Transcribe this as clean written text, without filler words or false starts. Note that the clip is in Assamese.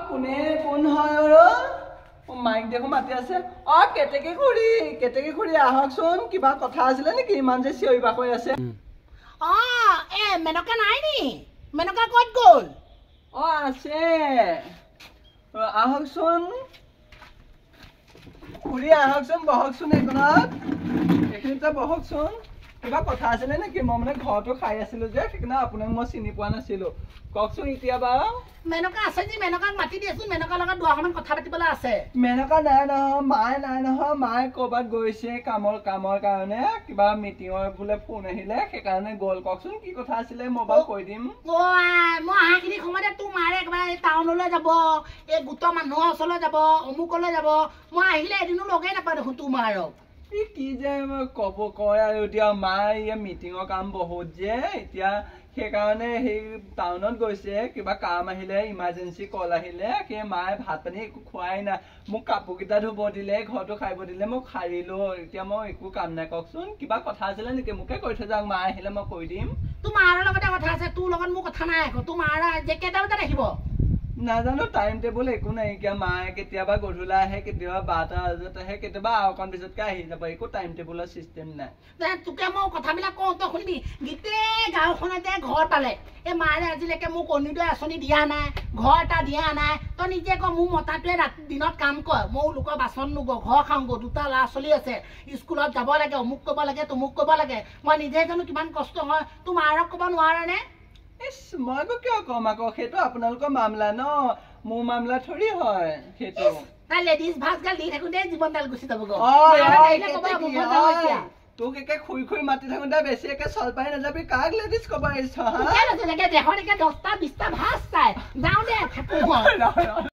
কোনে কোন হয় মাইক দেখো মাতি আছে কেতেকী খুৰী আহকচোন কিবা কথা আছিলে নেকি ইমান যে চিঞৰি বাকৈ আছে মেনকা নাই নি মেনকা ক'ত গ'ল আছে আহকচোন খুৰী আহকচোন বহকচোন এইখিনিতে বহকচোন কিবা কথা আছিলে নেকি মই মানে ঘৰটো খাই আছিলো যে সেইকাৰণে আপোনাক মই চিনি পোৱা নাছিলো কওকচোন এতিয়া বাৰু মেনকা আছে যি মেনকাক মাতি দিয়েচোন মেনকাৰ লগত দুআষাৰমান কথা পাতিবলৈ আছে মেনকা নাই নহয় মায়ে ক'ৰবাত গৈছে কামৰ কাৰণে কিবা মিটিঙৰ বোলে ফোন আহিলে সেইকাৰণে গ'ল কওকচোন কি কথা আছিলে মই বাৰু কৈ দিম মই আহাখিনি সময়তে তোৰ মাৰে একেবাৰে টাউনলৈ যাব এই গোটৰ মানুহৰ ওচৰলৈ যাব অমুকলৈ যাব মই আহিলে এদিনো লগেই নাপাওঁ দেখোন তোৰ মাৰক কি যে কয় আৰু এতিয়া মায়ে মিটিঙৰ কাম বহুত যে এতিয়া সেইকাৰণে সেই টাউনত গৈছে কিবা কাম আহিলে ইমাৰ্জেঞ্চি কল আহিলে সেই মায়ে ভাত পানী একো খোৱাই নাই মোক কাপোৰকেইটা ধুব দিলে ঘৰটো সাৰিব দিলে মোক সাৰিলো এতিয়া মই একো কাম নাই কওকচোন কিবা কথা আছিলে নেকি মোকে কৈ থৈ যাওক মা আহিলে মই কৈ দিম তোৰ মাৰ লগতে কথা আছে তোৰ লগত মোৰ কথা নাই আকৌ তোৰ মাৰ যে কেইটা বজাত আহিব নাজানো টাইম টেবুল একো নাইকিয়া মায়ে কেতিয়াবা গধূলা আহে কেতিয়াবা 12টা বজাত আহে কেতিয়াবা অকণ পিছতকে আহি যাব একো টাইম টেবুলৰ চিষ্টেম নাই তোকে মই কথাবিলাক কওঁ তই শুনিবি গোটেই গাঁওখনতে ঘৰ পালে এই মাৰে আজিলৈকে মোক অৰুণোদয় আঁচনি দিয়া নাই ঘৰ এটা দিয়া নাই তই নিজে ক মোৰ মতাটোৱে দিনত কাম কৰ ময়ো লোকৰ বাচন নুব ঘৰ খাওঁগৈ দুটা ল'ৰা ছোৱালী আছে স্কুলত যাব লাগে অমুক কৰিব লাগে তমুক কৰিব লাগে মই নিজে জানো কিমান কষ্ট হয় তোৰ মাৰক ক'ব নোৱাৰনে মই কিয় কম আকৌ সেইটো আপোনালোকৰ মামলা ন মোৰ মামলা থৰি হয় সেইটো তাই লেডিজ ভাজ গাল দি থাকোঁতে জীৱনডাল গুচি যাব তোক একে খুই মাতি থাকোঁতে বেছি একে চলপাই নাযাবি কাক লেডিজ ক'ব আহিছ দেশত একে 10টা 20টা ভাজ চাই যাওঁ দে থাকো